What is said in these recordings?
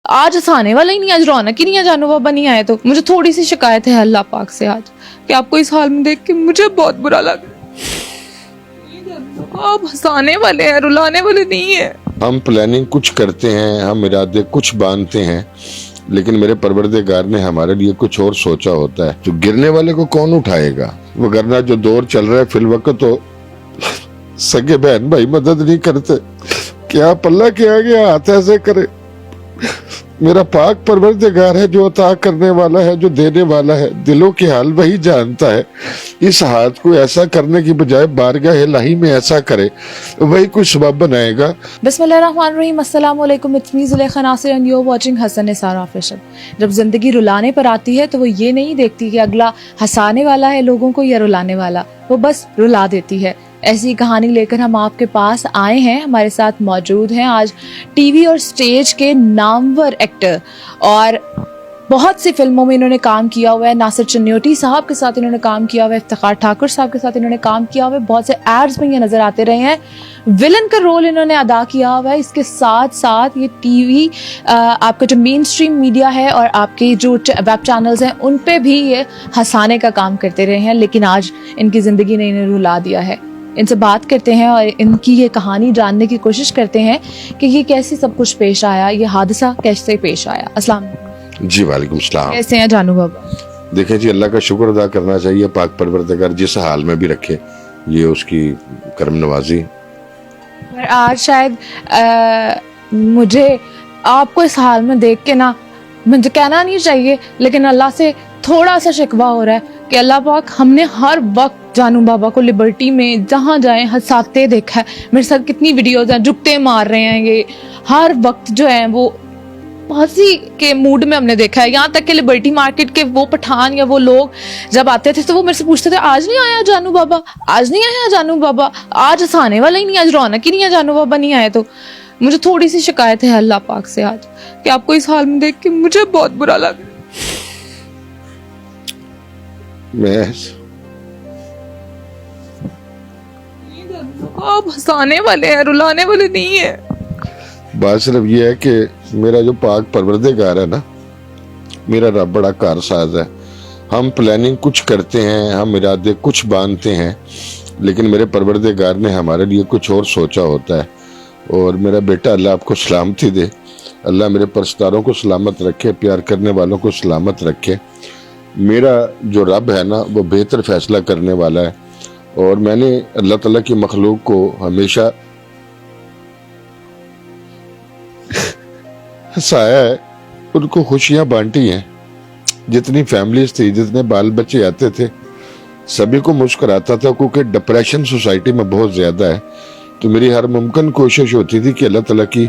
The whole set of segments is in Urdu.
آج ہنسانے والا ہی نہیں, آج رونق ہی نہیں ہے جانو بابا نہیں آئے تو. مجھے تھوڑی سی شکایت ہے اللہ پاک سے آج کہ آپ کو اس حال میں دیکھ کے مجھے بہت برا لگا. آپ ہنسانے والے ہیں, رلانے والے نہیں ہیں. ہم پلاننگ کچھ کرتے ہیں, ہم ارادے کچھ باندھتے ہیں, لیکن میرے پروردگار نے ہمارے لیے کچھ اور سوچا ہوتا ہے. تو گرنے والے کو کون اٹھائے گا؟ وگرنہ جو دور چل رہا ہے فی الوقت تو سگے بہن بھائی مدد نہیں کرتے. کیا پلہ کیا گیا ہاتھ ایسے کرے. میرا پاک پروردگار ہے جو عطا کرنے والا ہے, جو دینے والا ہے. دلوں کے حال وہی جانتا ہے. اس ہاتھ کو ایسا کرنے کی بجائے بارگاہ الہی میں ایسا کرے, وہی کوئی سبب بنائے گا. بسم اللہ الرحمن الرحیم. السلام علیکم, it's me Zulekha Nasir and you are watching Hassan Nisar official. جب زندگی رلانے پر آتی ہے تو وہ یہ نہیں دیکھتی کہ اگلا ہنسانے والا ہے لوگوں کو یا رلانے والا, وہ بس رلا دیتی ہے. ایسی کہانی لے کر ہم آپ کے پاس آئے ہیں. ہمارے ساتھ موجود ہیں آج ٹی وی اور سٹیج کے نامور ایکٹر, اور بہت سی فلموں میں انہوں نے کام کیا ہوا ہے. ناصر چنیوٹی صاحب کے ساتھ انہوں نے کام کیا ہوا ہے, افتخار ٹھاکر صاحب کے ساتھ انہوں نے کام کیا ہوا ہے, بہت سے ایڈز میں یہ نظر آتے رہے ہیں. ولن کا رول انہوں نے ادا کیا ہوا ہے. اس کے ساتھ ساتھ یہ ٹی وی, آپ کا جو مین اسٹریم میڈیا ہے اور آپ کے جو ویب چینلز ہیں ان پہ بھی یہ ہنسانے کا کام کرتے رہے ہیں, لیکن آج ان کی زندگی نے انہیں رلا دیا ہے. ان سے بات کرتے ہیں اور ان کی یہ کہانی جاننے کی کوشش کرتے ہیں کہ یہ کیسے سب کچھ پیش آیا, یہ حادثہ کیسے پیش آیا. السلام علیکم. جی وعلیکم السلام. کیسے ہیں جانو بابا؟ دیکھیں جی, اللہ کا شکر ادا کرنا چاہیے. پاک پروردگار جس حال میں بھی رکھے یہ اس کی کرم نوازی. آج شاید مجھے آپ کو اس حال میں دیکھ کے نا, مجھے کہنا نہیں چاہیے لیکن اللہ سے تھوڑا سا شکوہ ہو رہا ہے کہ اللہ پاک, ہم نے ہر وقت جانو بابا کو لبرٹی میں جہاں جائیں ہنساتے دیکھا ہے. میرے ساتھ کتنی ویڈیوز ہیں, جھکتے مار رہے ہیں, یہ ہر وقت جو ہے وہ ہنسی کے موڈ میں ہم نے دیکھا ہے. یہاں تک کہ لبرٹی مارکیٹ کے وہ پٹھان یا وہ لوگ جب آتے تھے تو وہ میرے سے پوچھتے تھے, آج نہیں آیا جانو بابا, آج نہیں آیا جانو بابا, آج ہنسانے والا ہی نہیں, آج رونق ہی نہیں ہے جانو بابا نہیں آئے تو. مجھے تھوڑی سی شکایت ہے اللہ پاک سے آج کہ آپ کو اس حال میں دیکھ کے مجھے بہت برا لگا. میں آپ ہنسانے والے ہیں, رلانے والے نہیں ہیں. بات صرف یہ ہے کہ میرا جو پاک پروردگار ہے نا, میرا رب بڑا کارساز ہے. ہم پلاننگ کچھ کرتے ہیں, ہم ارادے کچھ باندھتے ہیں, لیکن میرے پروردگار نے ہمارے لیے کچھ اور سوچا ہوتا ہے. اور میرا بیٹا اللہ آپ کو سلامتی دے, اللہ میرے پرستاروں کو سلامت رکھے, پیار کرنے والوں کو سلامت رکھے. میرا جو رب ہے نا وہ بہتر فیصلہ کرنے والا ہے, اور میں نے اللہ تعالیٰ کی مخلوق کو ہمیشہ ہنسایا ہے, ان کو خوشیاں بانٹی ہیں. جتنی فیملیز تھی, جتنے بال بچے آتے تھے, سبھی کو مسکراتا تھا, کیونکہ ڈپریشن سوسائٹی میں بہت زیادہ ہے. تو میری ہر ممکن کوشش ہوتی تھی کہ اللہ تعالیٰ کی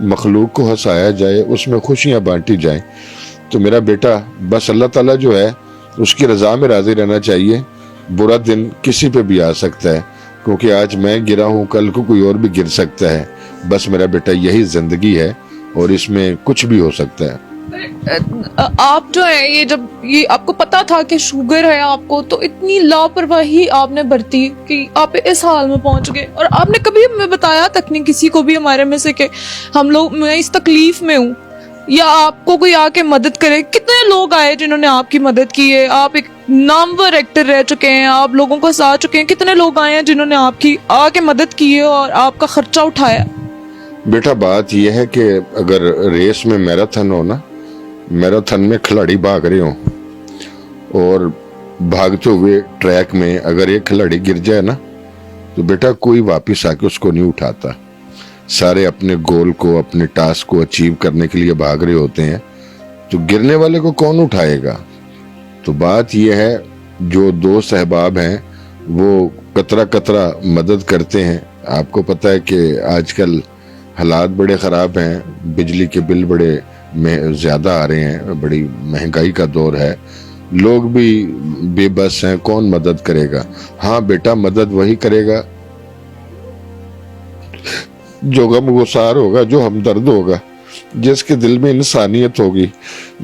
مخلوق کو ہنسایا جائے, اس میں خوشیاں بانٹی جائیں. تو میرا بیٹا بس اللہ تعالیٰ جو ہے اس کی رضا میں راضی رہنا چاہیے. برا دن کسی پہ بھی آ سکتا ہے, کیونکہ آج میں گرا ہوں, کل کو کوئی اور بھی گر سکتا ہے. بس میرا بیٹا یہی زندگی ہے اور اس میں کچھ بھی ہو سکتا ہے. آپ جو ہے یہ, جب یہ آپ کو پتا تھا کہ شوگر ہے آپ کو, تو اتنی لاپرواہی آپ نے برتی کہ آپ اس حال میں پہنچ گئے. اور آپ نے کبھی ہمیں بتایا تک نہیں کسی کو بھی ہمارے میں سے کہ ہم لوگ, میں اس تکلیف میں ہوں, یا آپ کو کوئی آ کے مدد کرے. کتنے لوگ آئے جنہوں نے آپ کی مدد کی ہے. آپ ایک نامور ایکٹر رہ چکے ہیں, آپ لوگوں کو ہنسا چکے ہیں. کتنے لوگ آئے ہیں جنہوں نے آپ کی آ کے مدد کی ہے اور آپ کا خرچہ اٹھایا. بیٹا بات یہ ہے کہ اگر ریس میں میراتھن ہو نا, میراتھن میں کھلاڑی بھاگ رہے ہوں, اور بھاگتے ہوئے ٹریک میں اگر ایک کھلاڑی گر جائے نا, تو بیٹا کوئی واپس آ کے اس کو نہیں اٹھاتا. سارے اپنے گول کو, اپنے ٹاسک کو اچیو کرنے کے لیے بھاگ رہے ہوتے ہیں, تو گرنے والے کو کون اٹھائے گا. تو بات یہ ہے, جو دوست احباب ہیں وہ قطرہ قطرہ مدد کرتے ہیں. آپ کو پتہ ہے کہ آج کل حالات بڑے خراب ہیں, بجلی کے بل بڑے زیادہ آ رہے ہیں, بڑی مہنگائی کا دور ہے, لوگ بھی بے بس ہیں, کون مدد کرے گا. ہاں بیٹا, مدد وہی کرے گا جو غم گسار ہوگا, جو ہمدرد ہوگا, جس کے دل میں انسانیت ہوگی,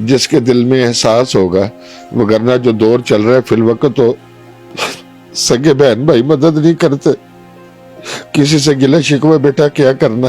جس کے دل میں احساس ہوگا. وگرنہ جو دور چل رہا ہے فی الوقت تو سگے بہن بھائی مدد نہیں کرتے. کسی سے گلہ شکوہ بیٹا کیا کرنا,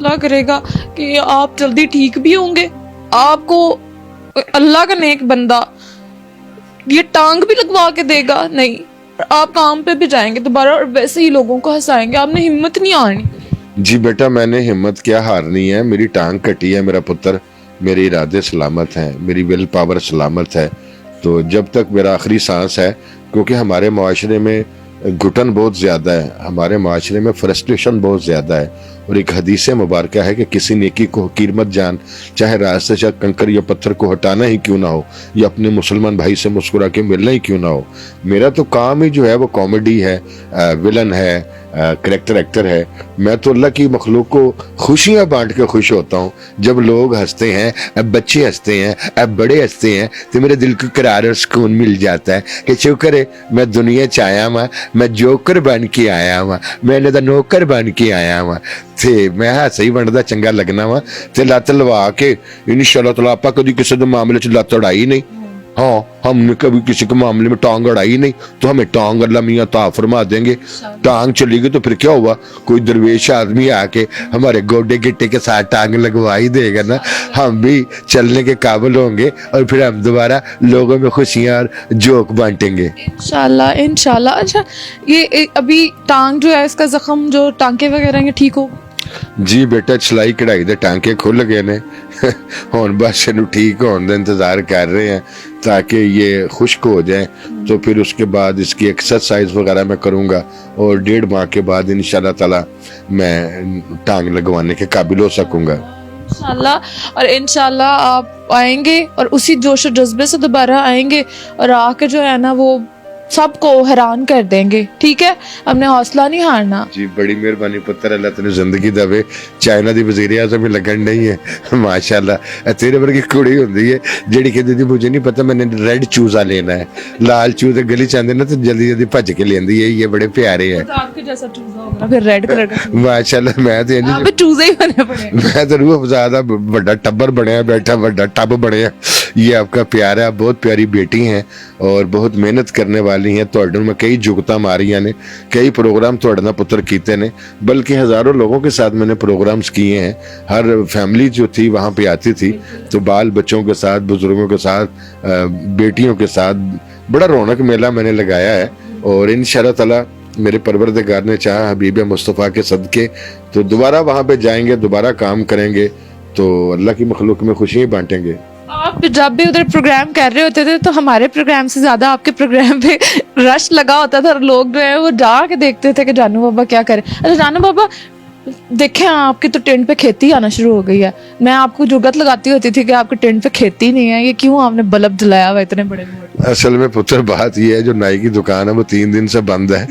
اللہ کرے گا کہ آپ جلدی ٹھیک بھی ہوں گے. آپ کو اللہ کا نیک بندہ یہ ٹانگ بھی لگوا کے دے گا نہیں, آپ کام پہ بھی جائیں گے دوبارہ اور ویسے ہی لوگوں کو ہنسائیں گے. آپ نے ہمت نہیں آنی. جی بیٹا, میں نے ہمت کیا ہارنی ہے, میری ٹانگ کٹی ہے میرا پتر, میرے ارادے سلامت ہیں, میری ول پاور سلامت ہے. تو جب تک میرا آخری سانس ہے, کیونکہ ہمارے معاشرے میں گھٹن بہت زیادہ ہے, ہمارے معاشرے میں فرسٹریشن بہت زیادہ ہے, اور ایک حدیث مبارکہ ہے کہ کسی نیکی کو حقیر مت جان, چاہے راستے سے کنکر یا پتھر کو ہٹانا ہی کیوں نہ ہو, یا اپنے مسلمان بھائی سے مسکرا کے ملنا ہی کیوں نہ ہو. میرا تو کام ہی جو ہے وہ کامیڈی ہے, ولن ہے, کریکٹر ایکٹر ہے. میں تو اللہ کی مخلوق کو خوشیاں بانٹ کے خوش ہوتا ہوں. جب لوگ ہنستے ہیں, اب بچے ہنستے ہیں, اب بڑے ہنستے ہیں, تو میرے دل کو قرار اور سکون مل جاتا ہے کہ شکر ہے میں دنیا چ آیا ہوں, میں جوکر بن کے آیا ہوں, میں انہاں دا نوکر بن کے آیا ہوں. تے میں صحیح بنتا چنگا لگنا وا, تے لت لوا کے انشاءاللہ تعالی آپ کبھی کسی دے معاملے چ لت اڑائی نہیں. ہاں, ہم نے کبھی کسی کے معاملے میں ٹانگ اڑائی نہیں, تو ہمیں ٹانگ اللہ میاں عطا فرما دیں گے. ٹانگ چلی گئی تو پھر کیا ہوا, کوئی درویش آدمی آ کے ہمارے گوڈے گٹے کے ساتھ ٹانگ لگوا ہی دے گا نا, ہم بھی چلنے کے قابل ہوں گے, اور پھر ہم دوبارہ لوگوں میں خوشیاں اور جوک بانٹیں گے انشاءاللہ انشاءاللہ. اچھا, یہ ابھی ٹانگ جو ہے اس کا زخم جو ٹانکے وغیرہ ہیں ٹھیک ہو؟ جی بیٹا, سلائی کڑھائی دے ٹانکے کھل گئے نے, ہون بس انہوں ٹھیک ہون دے انتظار کر رہے ہیں تاکہ یہ خشک ہو جائیں. تو پھر اس کے بعد اس کی ایکسرسائز وغیرہ میں کروں گا, اور 1.5 ماہ کے بعد انشاءاللہ تعالی میں ٹانگ لگوانے کے قابل ہو سکوں گا انشاءاللہ. اور انشاءاللہ آپ آئیں گے اور اسی جوش و جذبے سے دوبارہ آئیں گے, اور آ کے جو ہے نا وہ سب کو حیران کر دیں گے. ٹھیک ہے, ہم نے حوصلہ نہیں ہارنا. جی بڑی مہربانی پتر, اللہ تعالی زندگی دے. چائنا دی وزیر اعظم میں لگن نہیں ہے ماشاءاللہ. تیرے ورگی کڑی ہوندی ہے جیڑی کہندی دی مجھے نہیں پتا, میں نے ریڈ چوزا لینا ہے, لال چوزے گلی چاندے نا تو جلدی جلدی بھج کے لیندی ہے. یہ بڑے پیارے ہیں, آپ کے جیسا چوزا ہوگا پھر ریڈ کلر کا. ماشاءاللہ. میں تو آپ بھی چوزے ہی بنے پڑے, میں تو روح زیادہ بڑا ٹبر بنیا بیٹھا, بڑا ٹب بنیا. یہ آپ کا پیار ہے, آپ بہت پیاری بیٹی ہیں اور بہت محنت کرنے والی ہیں. تواڈے میں کئی جگتا ماریاں نے, کئی پروگرام تواڈے نال پتر کیتے نے, بلکہ ہزاروں لوگوں کے ساتھ میں نے پروگرامز کیے ہیں. ہر فیملی جو تھی وہاں پہ آتی تھی, تو بال بچوں کے ساتھ, بزرگوں کے ساتھ, بیٹیوں کے ساتھ بڑا رونق میلہ میں نے لگایا ہے. اور انشاءاللہ تعالی میرے پروردگار نے چاہا حبیب مصطفیٰ کے صدقے تو دوبارہ وہاں پہ جائیں گے, دوبارہ کام کریں گے, تو اللہ کی مخلوق میں خوشیاں بانٹیں گے. آپ جب بھی ادھر پروگرام کر رہے ہوتے تھے تو ہمارے پروگرام سے زیادہ آپ کے پروگرام پہ رش لگا ہوتا تھا, اور لوگ جو ہے وہ جا کے دیکھتے تھے کہ جانو بابا کیا کرے. اچھا جانو بابا, دیکھیں آپ کی تو ٹینٹ پہ کھیتی آنا شروع ہو گئی ہے. میں آپ کو جگت لگاتی ہوتی تھی کہ آپ کے ٹینٹ پہ کھیتی نہیں ہے, یہ کیوں آپ نے بلب جلایا ہوا اتنے بڑے بڑے؟ اصل میں پتر بات یہ ہے, جو نائی کی دکان ہے وہ 3 دن سے بند ہے.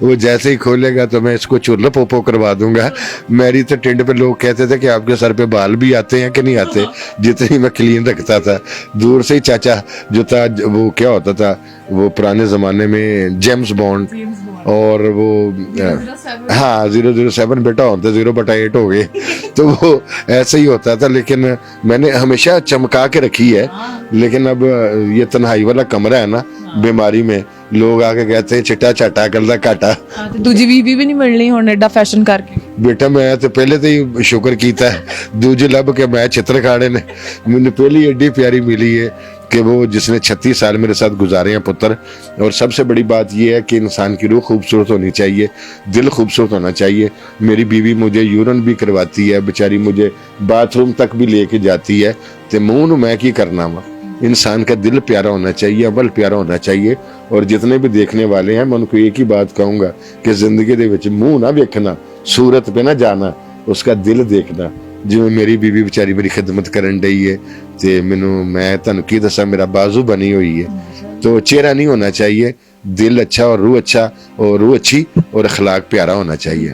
وہ جیسے ہی کھولے گا تو میں اس کو چولہا پوپو کروا دوں گا. میری تو ٹینٹ پہ لوگ کہتے تھے کہ آپ کے سر پہ بال بھی آتے ہیں کہ نہیں آتے, جتنی میں کلین رکھتا تھا. دور سے ہی چاچا جو تھا, وہ کیا ہوتا تھا, وہ پرانے زمانے میں جیمز بانڈ, اور وہ ہاں 007 بیٹا ہوتا, 0/8 ہو گئے. تو وہ ایسے ہی ہوتا تھا. لیکن میں نے ہمیشہ چمکا کے رکھی ہے. لیکن اب یہ تنہائی والا کمرہ ہے نا, بیماری میں لوگ آ کے کہتے ہیں چٹا چاٹا کردا کاٹا, دوجی بیوی بھی نہیں ملنی ہن ایڈا فیشن کر کے. بیٹا میں تو پہلے تو ہی شکر کیتا ہے دوجے لب کے میں چتر کھاڑے نے. مجھے پہلی ایڈی پیاری ملی ہے کہ وہ جس نے 36 سال میرے ساتھ گزارے ہیں پتر. اور سب سے بڑی بات یہ ہے کہ انسان کی روح خوبصورت ہونی چاہیے, دل خوبصورت ہونا چاہیے. میری بیوی مجھے یورن بھی کرواتی ہے بیچاری, مجھے باتھ روم تک بھی لے کے جاتی ہے. تے منہ میں کی کرنا وا, انسان کا دل پیارا ہونا چاہیے, عمل پیارا ہونا چاہیے. اور جتنے بھی دیکھنے والے ہیں میں ان کو ایک ہی بات کہوں گا کہ زندگی دے وچ منہ نہ ویکھنا, صورت پہ نہ جانا, اس کا دل دیکھنا. جو میری بیوی بیچاری میری خدمت کرن رہی ہے, تے میں تانوں کی دساں میرا بازو بنی ہوئی ہے. تو چہرہ نہیں ہونا چاہیے, دل اچھا اور روح اچھا, اور روح اچھی اور اخلاق پیارا ہونا چاہیے.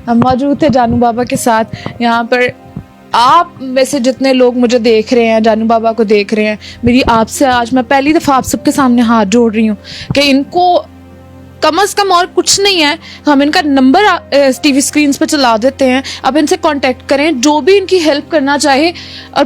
ہم موجود تھے جانو بابا کے ساتھ یہاں پر. آپ میں سے جتنے لوگ مجھے دیکھ رہے ہیں, جانو بابا کو دیکھ رہے ہیں, میری آپ سے آج میں پہلی دفعہ آپ سب کے سامنے ہاتھ جوڑ رہی ہوں کہ ان کو کم از کم اور کچھ نہیں ہے, ہم ان کا نمبر ٹی وی اسکرینز پہ چلا دیتے ہیں, آپ ان سے کانٹیکٹ کریں, جو بھی ان کی ہیلپ کرنا چاہے. اور